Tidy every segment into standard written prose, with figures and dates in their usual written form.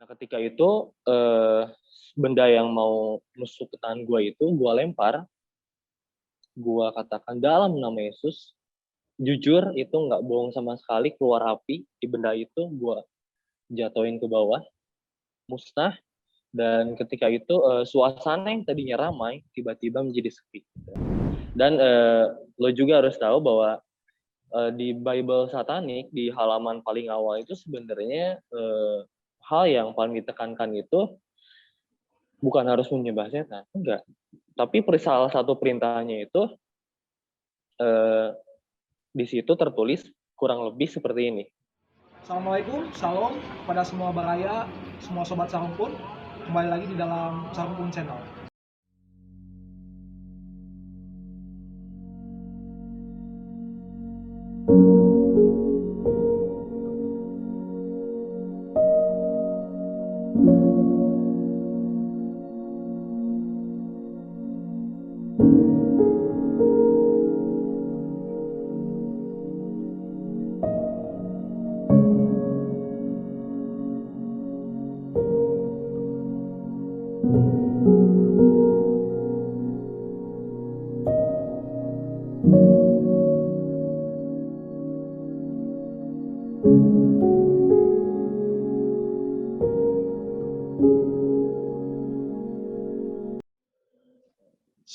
Nah, ketika itu, benda yang mau nusuk ke tangan gua itu gua lempar, gua katakan, "Dalam nama Yesus." Jujur itu nggak bohong sama sekali, keluar api di benda itu, gua jatuhin ke bawah, musnah, dan ketika itu, suasana yang tadinya ramai tiba-tiba menjadi sepi. Dan, lo juga harus tahu bahwa, di Bible satanik, di halaman paling awal itu sebenarnya, hal yang paling ditekankan itu bukan harus menyembah setan, enggak. Tapi salah satu perintahnya itu, eee, di situ tertulis kurang lebih seperti ini. Assalamualaikum, shalom kepada semua baraya, semua sobat Sarumpun. Kembali lagi di dalam Sarumpun Channel.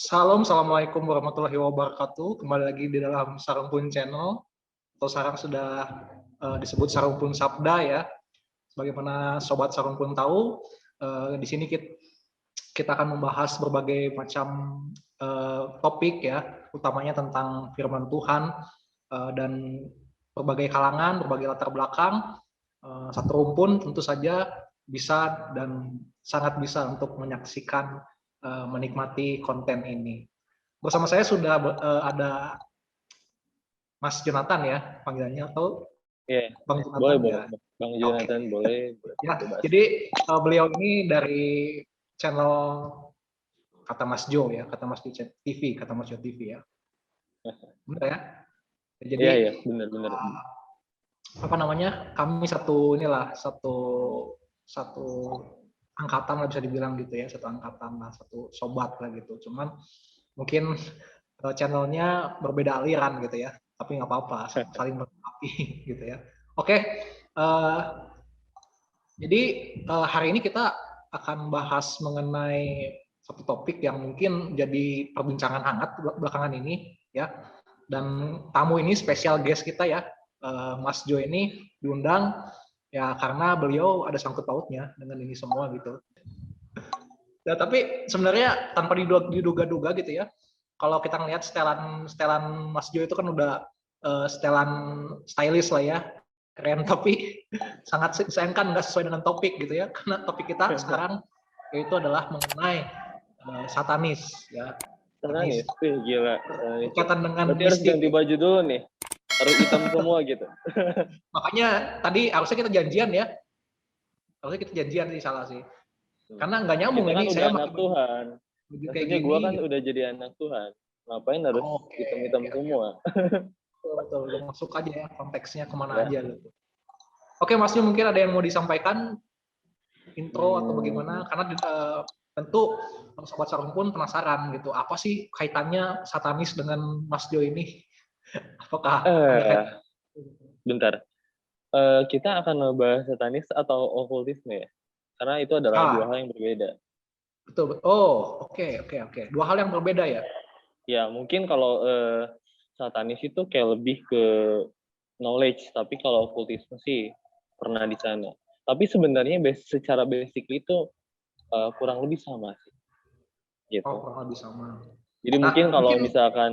Salam, assalamualaikum warahmatullahi wabarakatuh. Kembali lagi di dalam Sarumpun Channel, atau sekarang sudah disebut Sarumpun Sabda ya. Sebagaimana sobat Sarumpun tahu, di sini kita akan membahas berbagai macam topik ya, utamanya tentang firman Tuhan dan berbagai kalangan, berbagai latar belakang. Satu rumpun tentu saja bisa dan sangat bisa untuk menyaksikan, menikmati konten ini. Bersama saya sudah ada Mas Jonathan ya panggilannya, atau Iya, Bang boleh Jonathan boleh, ya. Bang Oke. Jonathan boleh Ya, bebas. jadi beliau ini dari channel Kata Mas Jo ya, Kata Mas Jo TV, Kata Mas Jo TV ya. Benar ya? Jadi Iya, benar. apa namanya? Kami satu angkatan lah bisa dibilang gitu ya, satu angkatan lah, satu sobat lah gitu. Cuman mungkin channelnya berbeda aliran gitu ya, tapi nggak apa-apa, saling melengkapi gitu ya. Oke, jadi hari ini kita akan bahas mengenai satu topik yang mungkin jadi perbincangan hangat belakangan ini ya. Dan tamu ini spesial guest kita ya, Mas Jo ini diundang ya karena beliau ada sangkut pautnya dengan ini semua gitu. Ya, tapi sebenarnya tanpa diduga-duga gitu ya, kalau kita ngelihat setelan Mas Jo itu kan udah setelan stylish lah ya, keren, tapi sangat disayangkan nggak sesuai dengan topik gitu ya, karena topik kita sekarang yaitu adalah mengenai satanis ya. Satanis, wih gila. Berkaitan dengan Berarti harus mistik. ganti baju dulu nih, harus hitam semua gitu. Makanya tadi harusnya kita janjian ya, harusnya kita janjian sih, salah sih. Karena nggak nyambung Kita kan ini udah saya anak pakai Tuhan. baju kayak Maksudnya gue gini kan gitu. udah jadi anak Tuhan. Ngapain harus Oke, hitam-hitam oke. semua? Betul, udah masuk aja ya konteksnya kemana Ya. aja gitu. Oke, Mas Jo, mungkin ada yang mau disampaikan, intro atau bagaimana? Karena tentu sobat Sarung pun penasaran gitu, apa sih kaitannya satanis dengan Mas Jo ini? Apakah ada kaitan? Bentar. Kita akan membahas satanis atau okultisme ya? Karena itu adalah dua hal yang berbeda. Betul. Oh, oke. Dua hal yang berbeda ya? Ya, mungkin kalau satanis itu kayak lebih ke knowledge, tapi kalau okultisme sih pernah di sana. Tapi sebenarnya secara basic itu kurang lebih sama sih. Gitu. Oh, kurang lebih sama. Jadi Nah, mungkin kalau mungkin misalkan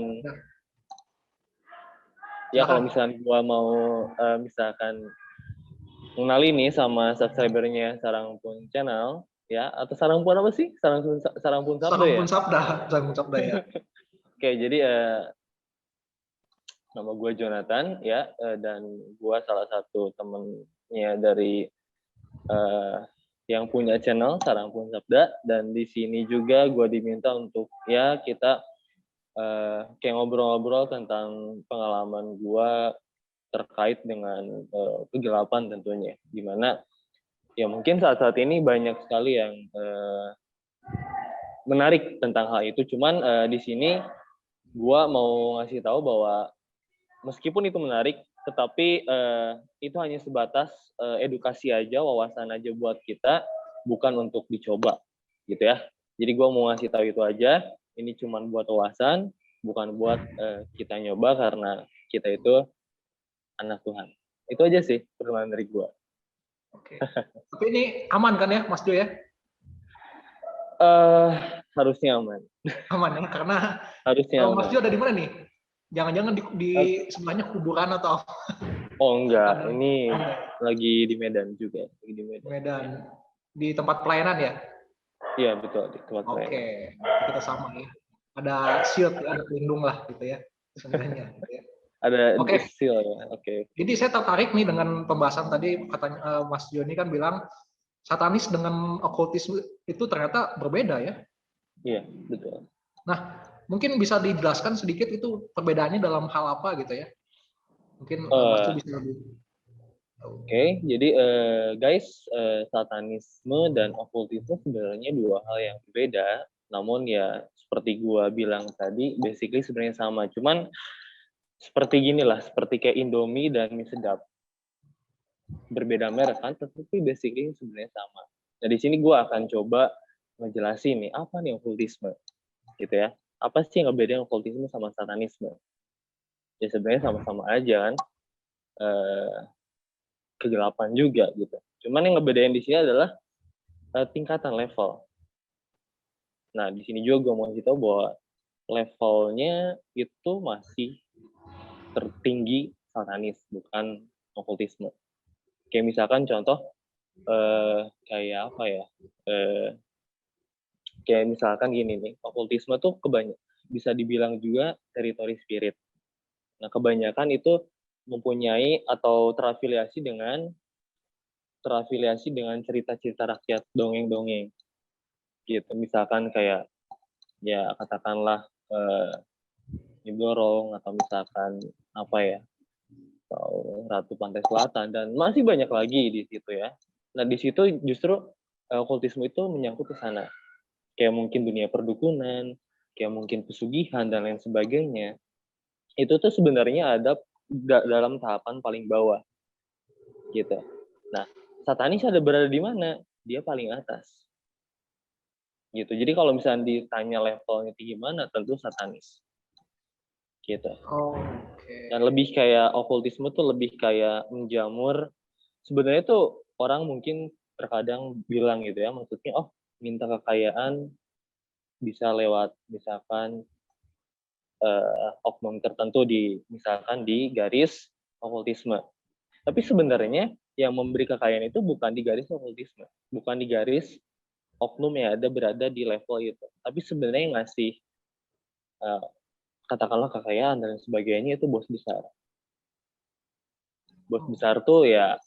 ya kalau misalkan gua mau misalkan mengenali nih sama subscribernya Sarangpun Channel ya, atau Sarangpun apa sih? Sarangpun Sabda ya? Sarangpun Sabda ya. Oke, jadi nama gue Jonathan ya, dan gue salah satu temennya dari yang punya channel Sarangpun Sabda, dan di sini juga gue diminta untuk ya kita kayak ngobrol-ngobrol tentang pengalaman gue terkait dengan kegelapan tentunya, dimana Ya mungkin saat-saat ini banyak sekali yang menarik tentang hal itu. Cuman di sini gue mau ngasih tahu bahwa meskipun itu menarik, tetapi itu hanya sebatas edukasi aja, wawasan aja buat kita, bukan untuk dicoba, gitu ya. Jadi gue mau ngasih tahu itu aja. Ini cuma buat wawasan, bukan buat kita nyoba karena kita itu anak Tuhan. Itu aja sih pertanyaan dari gue. Oke. Tapi ini aman kan ya, Mas Jo ya? Harusnya aman. Aman ya, karena Harusnya Mas aman. Jo ada di mana nih? Jangan-jangan di sebelahnya kuburan atau? Oh enggak, ini lagi di Medan juga. Lagi di Medan. Di tempat pelayanan ya? Iya betul, di tempat pelayanan. Oke, kita sama ya. Ada shield ya, ada pelindung lah gitu ya. Sebenarnya gitu ya. Ada Oke. seal ya. Oke. Jadi saya tertarik nih dengan pembahasan tadi, katanya Mas Joni kan bilang satanis dengan okultisme itu ternyata berbeda ya. Iya, betul. Nah, mungkin bisa dijelaskan sedikit itu perbedaannya dalam hal apa gitu ya? Mungkin Mas Jo bisa lebih. Oke, jadi guys, satanisme dan okultisme sebenarnya dua hal yang berbeda. Namun ya seperti gua bilang tadi, basically sebenarnya sama. Cuman seperti gini lah, seperti kayak Indomie dan mie sedap. Berbeda merek kan, tetapi basically sebenarnya sama. Nah di sini gua akan coba ngejelasin nih, apa nih okultisme, gitu ya. Apa sih yang ngebedain okultisme sama satanisme? Ya sebenarnya sama-sama aja kan. Kegelapan juga gitu. Cuman yang ngebedain di sini adalah tingkatan level. Nah, di sini juga gue mau kasih tahu bahwa levelnya itu masih tertinggi satanis, bukan okultisme. Kayak misalkan contoh, kayak apa ya, kayak misalkan gini nih, okultisme tuh bisa dibilang juga teritori spirit. Nah, kebanyakan itu mempunyai atau terafiliasi dengan cerita-cerita rakyat, dongeng-dongeng gitu. Misalkan kayak ya katakanlah Nyi Blorong atau misalkan apa ya, atau Ratu Pantai Selatan dan masih banyak lagi di situ ya. Nah di situ justru okultisme itu menyangkut ke sana, kayak mungkin dunia perdukunan, kayak mungkin pesugihan dan lain sebagainya. Itu tuh sebenarnya ada dalam tahapan paling bawah gitu. Nah satanis ada berada di mana? Dia paling atas gitu. Jadi kalau misalnya ditanya levelnya tinggi mana, tentu satanis gitu. Dan lebih kayak okultisme tuh lebih kayak menjamur. Sebenarnya tuh orang mungkin terkadang bilang gitu ya, maksudnya oh minta kekayaan bisa lewat misalkan oknum tertentu misalkan di garis okultisme. Tapi sebenarnya yang memberi kekayaan itu bukan di garis okultisme, bukan di garis oknum yang berada di level itu. Tapi sebenarnya yang ngasih katakanlah kekayaan dan sebagainya itu bos besar. Bos besar tuh ya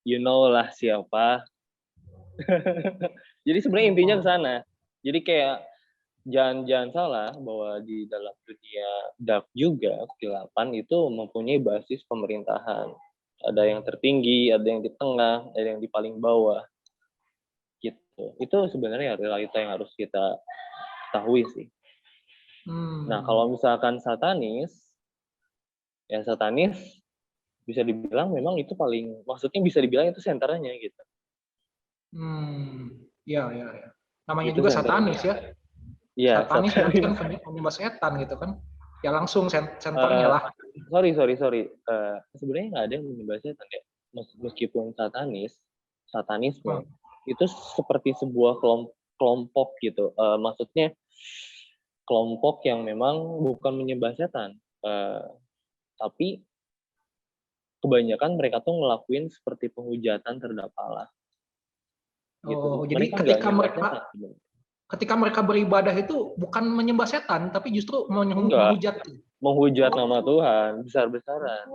you know lah siapa. Jadi sebenarnya intinya ke sana. Jadi kayak jangan salah bahwa di dalam dunia dark juga kegelapan itu mempunyai basis pemerintahan. Ada yang tertinggi, ada yang di tengah, ada yang di paling bawah. Gitu. Itu sebenarnya realita yang harus kita ketahui sih. Nah, kalau misalkan satanis, ya satanis bisa dibilang memang itu maksudnya bisa dibilang itu senternya gitu. Ya. Namanya Itu juga senternya. satanis ya. Iya, satanis berarti kan penyembah setan gitu kan. Ya langsung senternya lah. Sorry. Sebenarnya nggak ada yang menyembah setan ya. Meskipun satanisme itu seperti sebuah kelompok gitu. Maksudnya kelompok yang memang bukan menyembah setan. Tapi kebanyakan mereka tuh ngelakuin seperti penghujatan terhadap Allah. Gitu. Jadi ketika mereka beribadah itu bukan menyembah setan, tapi justru menghujat. Menghujat nama Tuhan besar-besaran.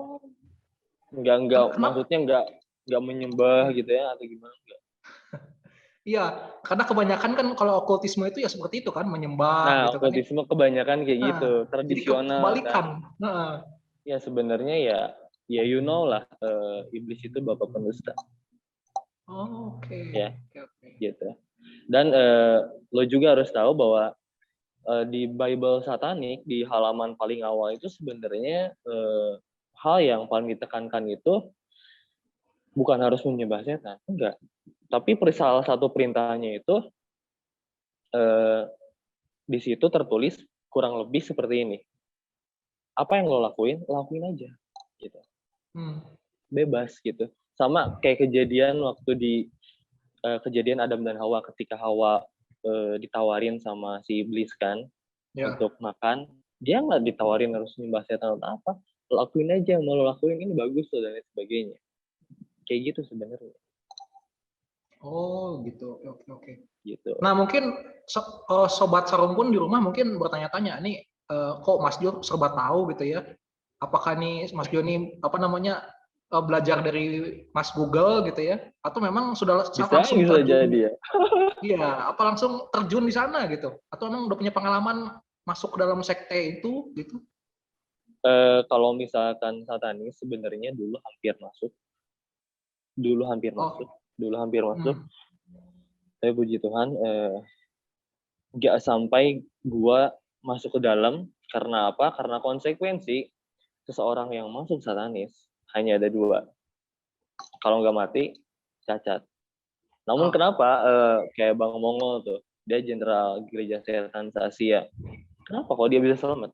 Maksudnya enggak menyembah gitu ya atau gimana enggak. Iya, karena kebanyakan kan kalau okultisme itu ya seperti itu kan, menyembah nah, gitu kan. Okultisme kebanyakan kayak gitu, tradisional. Jadi kebalikan. Kan? Ya sebenarnya ya you know lah, iblis itu bapak pendusta. Oh, oke. Ya, Oke. gitu. Dan lo juga harus tahu bahwa di Bible satanik di halaman paling awal itu sebenarnya hal yang paling ditekankan itu bukan harus menyembah setan, enggak. Tapi salah satu perintahnya itu di situ tertulis kurang lebih seperti ini. Apa yang lo lakuin aja, gitu. Bebas gitu. Sama kayak kejadian waktu di kejadian Adam dan Hawa ketika Hawa ditawarin sama si iblis kan untuk makan, dia nggak ditawarin harus nyembah setan atau apa, lakuin aja, mau lo lakuin ini bagus loh dan lain sebagainya. Kayak gitu sebenarnya. Oh gitu, oke. Gitu. Nah mungkin sobat Sarumpun di rumah mungkin bertanya-tanya nih, kok Mas Jo serba tahu gitu ya? Apakah nih Mas Jo nih belajar dari Mas Google gitu ya? Atau memang sudah langsung Bisa terjun? jadi ya. Iya, apa langsung terjun di sana gitu? Atau memang udah punya pengalaman masuk ke dalam sekte itu gitu? Kalau misalkan satanis sebenarnya dulu hampir masuk. Oh, Tapi puji Tuhan nggak sampai gua masuk ke dalam. Karena apa? Karena konsekuensi seseorang yang masuk satanis hanya ada dua. Kalau nggak mati, cacat. Namun kenapa kayak Bang Mongol tuh, dia jenderal gereja setan se-Asia. Kenapa kok dia bisa selamat?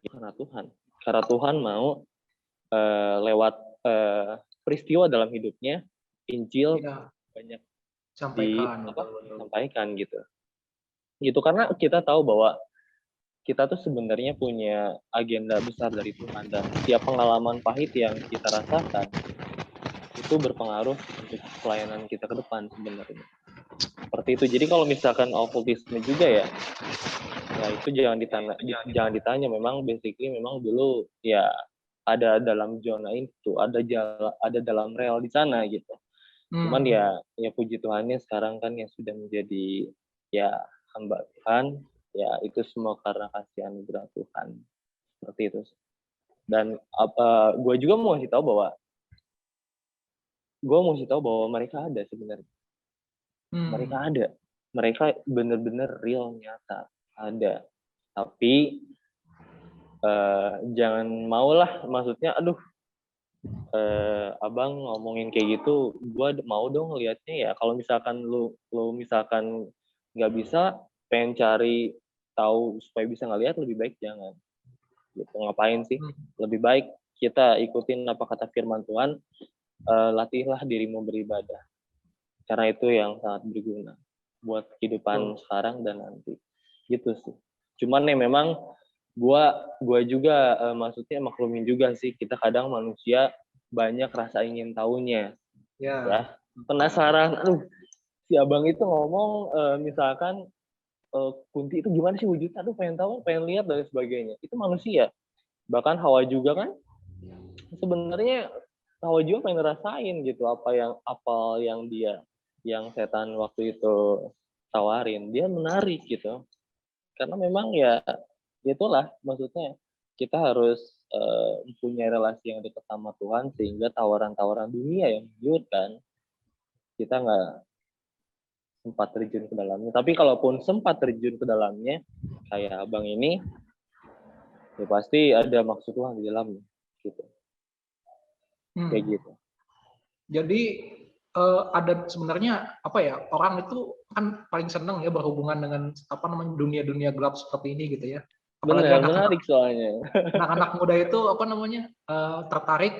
Karena Tuhan. Karena Tuhan mau lewat peristiwa dalam hidupnya, Injil banyak disampaikan gitu. Gitu karena kita tahu bahwa kita tuh sebenarnya punya agenda besar dari Tuhan, dan setiap pengalaman pahit yang kita rasakan itu berpengaruh untuk pelayanan kita ke depan sebenarnya. Seperti itu. Jadi kalau misalkan okultisme juga ya itu jangan ditanya. Memang basically memang dulu ya ada dalam zona itu, ada dalam rel di sana gitu. Cuman ya puji Tuhannya sekarang kan yang sudah menjadi ya hamba Tuhan, ya itu semua karena kasih anugerah Tuhan. Seperti itu. Dan gue juga mau kasih tahu bahwa mereka ada sebenarnya. Mereka ada. Mereka benar-benar real, nyata. Ada. Tapi jangan maulah, maksudnya aduh abang ngomongin kayak gitu, gue mau dong liatnya ya. Kalau misalkan lu misalkan nggak bisa, pengen cari tahu supaya bisa ngeliat, lebih baik jangan. Gitu. Ngapain sih? Lebih baik kita ikutin apa kata firman Tuhan, latihlah dirimu beribadah. Karena itu yang sangat berguna buat kehidupan sekarang dan nanti. Gitu sih. Cuman ya memang gua juga maksudnya maklumin juga sih, kita kadang manusia banyak rasa ingin tahunya. Ya. Penasaran, aduh si abang itu ngomong misalkan Kunti itu gimana sih wujudnya, aduh pengen tahu, pengen lihat dan sebagainya. Itu manusia. Bahkan Hawa juga kan sebenarnya Hawa juga pengen ngerasain gitu apa yang yang setan waktu itu tawarin. Dia menarik gitu. Karena memang ya itulah maksudnya, kita harus punya relasi yang dekat sama Tuhan sehingga tawaran-tawaran dunia yang menggiurkan kita nggak sempat terjun ke dalamnya. Tapi kalaupun sempat terjun ke dalamnya kayak abang ini, ya pasti ada maksud Tuhan di dalamnya gitu. Kayak gitu. Jadi ada sebenarnya apa ya, orang itu kan paling seneng ya berhubungan dengan dunia-dunia gelap seperti ini gitu ya. Apalagi Menarik soalnya. anak-anak muda itu tertarik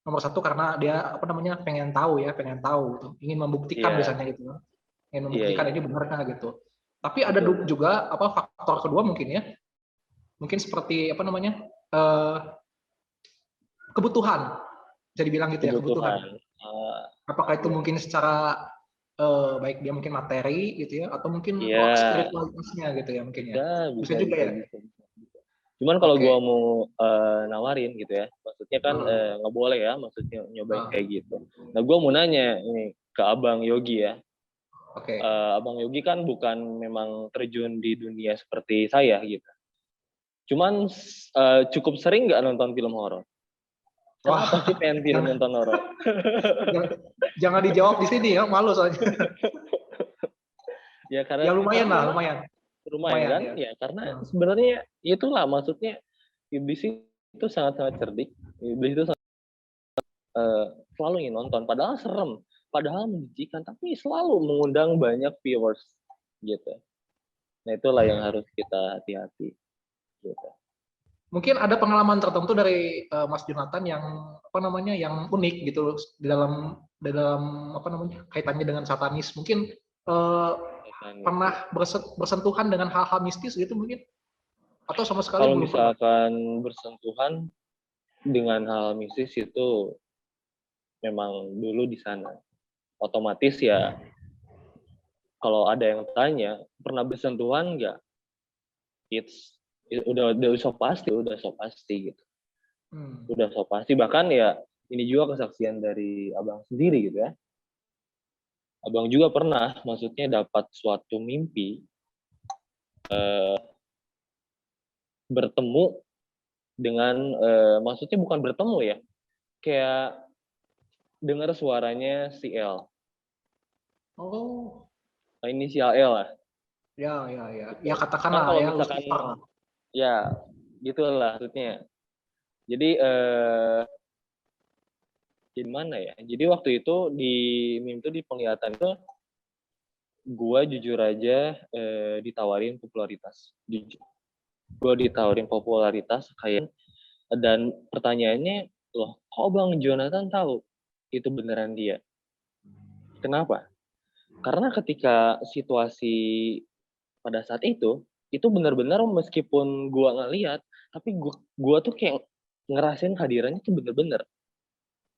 nomor satu karena dia pengen tahu gitu. Ingin membuktikan biasanya gitu. Ingin membuktikan ini benarkah gitu. Tapi ada juga faktor kedua mungkin ya. Mungkin seperti kebutuhan. Bisa dibilang gitu ya, kebutuhan. Apakah itu mungkin secara baik dia mungkin materi gitu ya, atau mungkin spiritualitasnya gitu ya mungkin ya. Bisa juga ya. Cuman kalau gue mau nawarin gitu ya, maksudnya kan nggak boleh ya, maksudnya nyobain kayak gitu. Nah gue mau nanya nih ke Abang Yogi ya. Abang Yogi kan bukan memang terjun di dunia seperti saya gitu. Cuman cukup sering nggak nonton film horor? Kenapa Wah, sih pengen film jangan, nonton horor? jangan dijawab di sini ya, malu soalnya. Ya Ya lumayan karena lah, memang lumayan, lumayan lumayan kan, ya. ya karena Nah, sebenarnya itulah maksudnya iblis itu sangat-sangat cerdik. Iblis itu selalu ingin nonton, padahal serem, padahal menjijikan, tapi selalu mengundang banyak viewers gitu. Nah itulah yang harus kita hati-hati gitu. mungkin ada pengalaman tertentu dari Mas Jonathan yang apa namanya, yang unik gitu di dalam apa namanya, kaitannya dengan satanis. Mungkin Satanis, pernah ya. bersentuhan dengan hal-hal mistis gitu mungkin, atau sama sekali Kalau belum pernah? misalkan bersentuhan dengan hal mistis itu memang dulu di sana. Otomatis ya kalau ada yang tanya pernah bersentuhan nggak? Udah so pasti gitu. Hmm. Udah so pasti, bahkan ya ini juga kesaksian dari abang sendiri gitu ya. Abang juga pernah maksudnya dapat suatu mimpi bertemu dengan maksudnya bukan bertemu ya, kayak dengar suaranya si L, Oh, inisial L lah ya. Ya gitu. Kan katakanlah kalau ya misalkan Lucifer. ya gitulah maksudnya. Jadi gimana ya? Jadi waktu itu di mimpi di penglihatan itu gua jujur aja ditawarin popularitas. Jujur. Gua ditawarin popularitas kayak, dan pertanyaannya, loh kok Bang Jonathan tahu itu beneran dia? Kenapa? Karena ketika situasi pada saat itu benar-benar meskipun gua ngeliat, tapi gua tuh kayak ngerasain kehadirannya tuh bener-bener.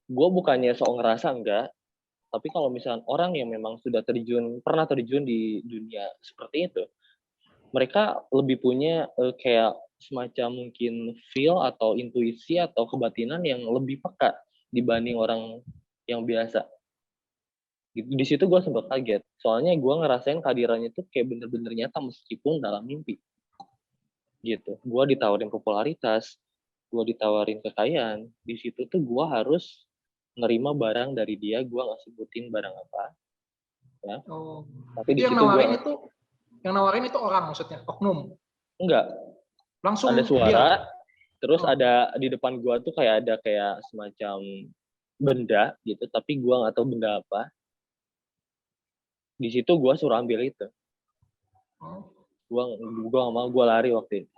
Gua bukannya sok ngerasa enggak, tapi kalau misalnya orang yang memang sudah pernah terjun di dunia seperti itu, mereka lebih punya kayak semacam mungkin feel atau intuisi atau kebatinan yang lebih peka dibanding orang yang biasa. Di situ gue sempat kaget, soalnya gue ngerasain kehadirannya tuh kayak bener-bener nyata meskipun dalam mimpi gitu. Gue ditawarin popularitas, gue ditawarin kekayaan, di situ tuh gue harus nerima barang dari dia, gue nggak sebutin barang apa ya, Oh, tapi itu di situ gue yang nawarin itu orang maksudnya, oknum. enggak, ada Langsung dia. suara, terus Oh, ada di depan gue tuh kayak ada kayak semacam benda gitu, tapi gue nggak tahu benda apa. Di situ gue suruh ambil itu, oh. gue gue nggak mau, gue lari waktu itu.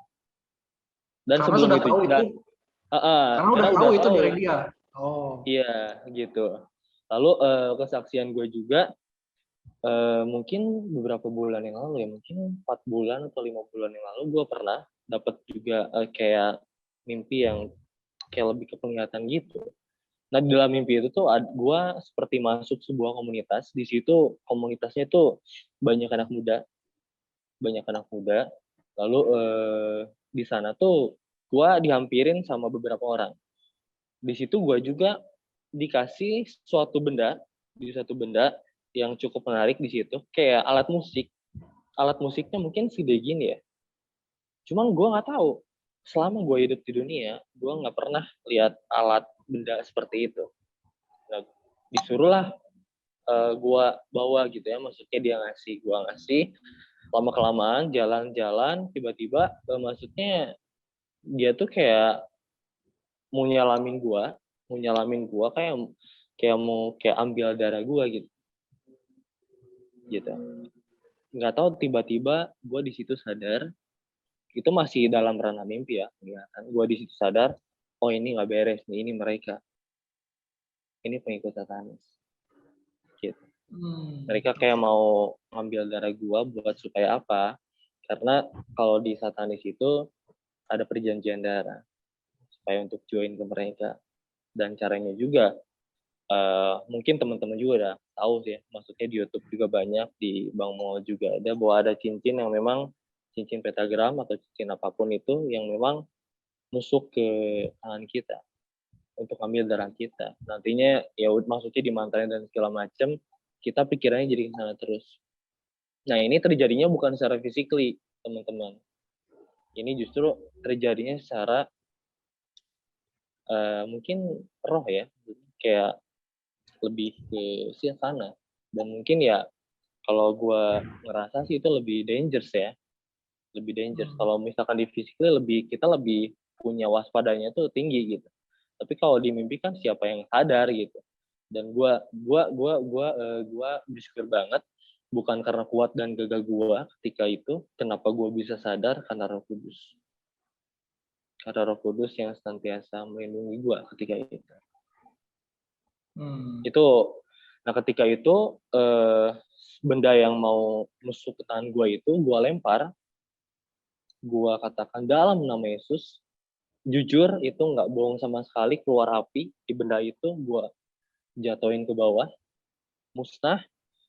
Dan Karena sebelum sudah itu tahu itu, dan karena udah karena tahu udah itu tahu, dari dia. Oh. iya gitu. Lalu kesaksian gue juga mungkin beberapa bulan yang lalu ya, mungkin 4 bulan atau 5 bulan yang lalu gue pernah dapat juga kayak mimpi yang kayak lebih ke penglihatan gitu. Nah di dalam mimpi itu tuh gue seperti masuk sebuah komunitas. Di situ komunitasnya tuh banyak anak muda, banyak anak muda. Lalu di sana tuh gue dihampirin sama beberapa orang. Di situ gue juga dikasih suatu benda yang cukup menarik di situ, kayak alat musik. Alat musiknya mungkin segede gini ya. Cuman gue nggak tahu. Selama gue hidup di dunia, gue nggak pernah lihat alat benda seperti itu. Nah, disuruhlah gue bawa gitu ya. Maksudnya dia ngasih, gue ngasih. Lama kelamaan jalan-jalan, tiba-tiba maksudnya dia tuh kayak mau nyalamin gue kayak kayak mau kayak ambil darah gue gitu. Nggak tahu tiba-tiba gue di situ sadar, itu masih dalam ranah mimpi ya, kelihatan. Gue di situ sadar, oh ini nggak beres nih, ini mereka, ini pengikut satanis. Gitu. Mereka kayak mau ngambil darah gue buat supaya apa? Karena kalau di satanis itu ada perjanjian darah supaya untuk join ke mereka, dan caranya juga mungkin teman-teman juga udah tahu sih, maksudnya di YouTube juga banyak, di Bang Mo juga ada bahwa ada cincin yang memang cincin pentagram atau cincin apapun itu yang memang nusuk ke tangan kita untuk ambil darah kita. Nantinya ya maksudnya dimantrain dan segala macam, kita pikirannya jadi ke sana terus. Nah ini terjadinya bukan secara physically teman-teman. Ini justru terjadinya secara mungkin roh ya, kayak lebih ke sana. Dan mungkin ya kalau gue ngerasa sih itu lebih dangerous ya, lebih dangerous. Kalau misalkan di physically kita lebih punya waspadanya tuh tinggi gitu. Tapi kalau di mimpi kan siapa yang sadar gitu. Dan gua bersyukur banget bukan karena kuat dan gagah gua ketika itu, kenapa gua bisa sadar karena Roh Kudus. Karena Roh Kudus yang senantiasa melindungi gua ketika itu. Itu nah ketika itu benda yang mau nusuk ke tangan gua itu gua lempar, gua katakan dalam nama Yesus, jujur itu nggak bohong sama sekali, keluar api di benda itu, gua jatuhin ke bawah, musnah.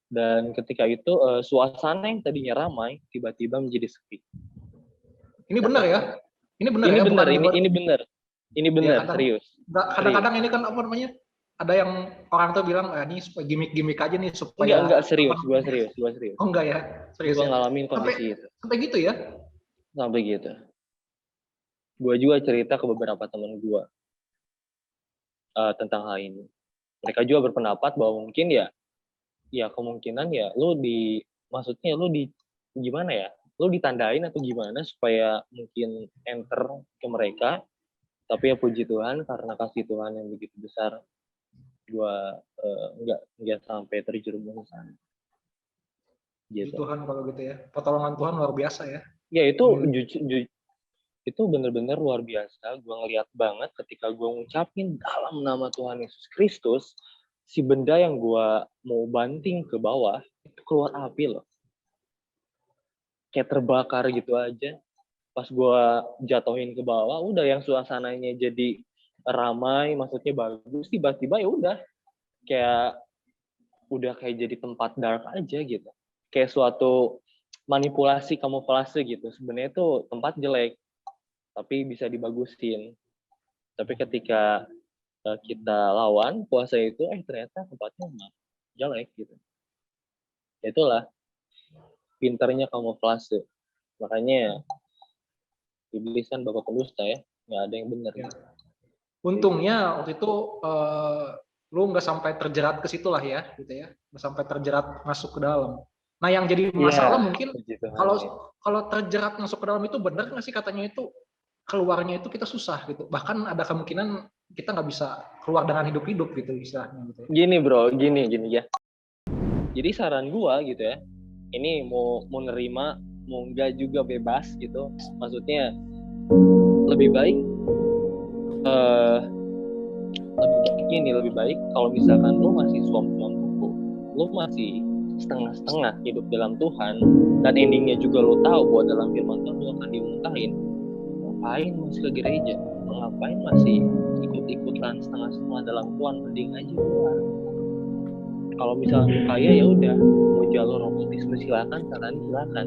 Dan ketika itu suasana yang tadinya ramai tiba-tiba menjadi sepi. Ini benar ya? Ini benar Ini ya? benar, Bukan ini benar, ya, serius. kadang-kadang ini kan apa namanya? Ada yang orang tuh bilang, ini supaya gimmick aja nih supaya. Enggak serius, gua serius. Oh enggak ya, serius Gua ya. ngalamin kondisi itu. Sampai gitu ya? Sampai gitu. Gua juga cerita ke beberapa teman gua tentang hal ini. Mereka juga berpendapat bahwa mungkin ya kemungkinan ya maksudnya lu gimana ya? Lu ditandain atau gimana supaya mungkin enter ke mereka. Tapi ya puji Tuhan karena kasih Tuhan yang begitu besar, gua nggak sampai terjerumus ke sana. Gitu. Tuhan kalau gitu ya. Pertolongan Tuhan luar biasa ya. Ya itu itu benar-benar luar biasa. Gua ngeliat banget ketika gua ngucapin dalam nama Tuhan Yesus Kristus, si benda yang gua mau banting ke bawah itu keluar api loh. Kayak terbakar gitu aja. Pas gua jatuhin ke bawah, udah yang suasananya jadi ramai, maksudnya bagus, tiba-tiba ya udah kayak jadi tempat dark aja gitu. Kayak suatu manipulasi kamuflase gitu. Sebenarnya itu tempat jelek, tapi bisa dibagusin. Tapi ketika kita lawan puasa itu, ternyata tempatnya jelek gitu. Itulah pinternya kamuflase. Makanya iblis kan bapak pendusta ya, nggak ada yang benar. Ya. Untungnya waktu itu lu nggak sampai terjerat ke situ lah ya, gitu ya, nggak sampai terjerat masuk ke dalam. Nah yang jadi masalah mungkin kalau terjerat masuk ke dalam itu benar nggak sih katanya itu keluarnya itu kita susah gitu, bahkan ada kemungkinan kita nggak bisa keluar dengan hidup-hidup gitu istilahnya gitu ya. Gini bro, gini ya. Jadi saran gua gitu ya, ini mau nerima mau enggak juga bebas gitu. Maksudnya lebih baik lebih baik kalau misalkan lu masih suam-suam buku, lu masih setengah-setengah hidup dalam Tuhan, dan endingnya juga lu tahu bahwa dalam firman Tuhan lu akan dimuntahin. Ngapain masih ke gereja? Ngapain masih ikut-ikutan setengah-setengah dalam Tuhan? Mending aja keluar. Kalau misalnya lu kaya ya udah, mau jalur romantisme silakan, silakan.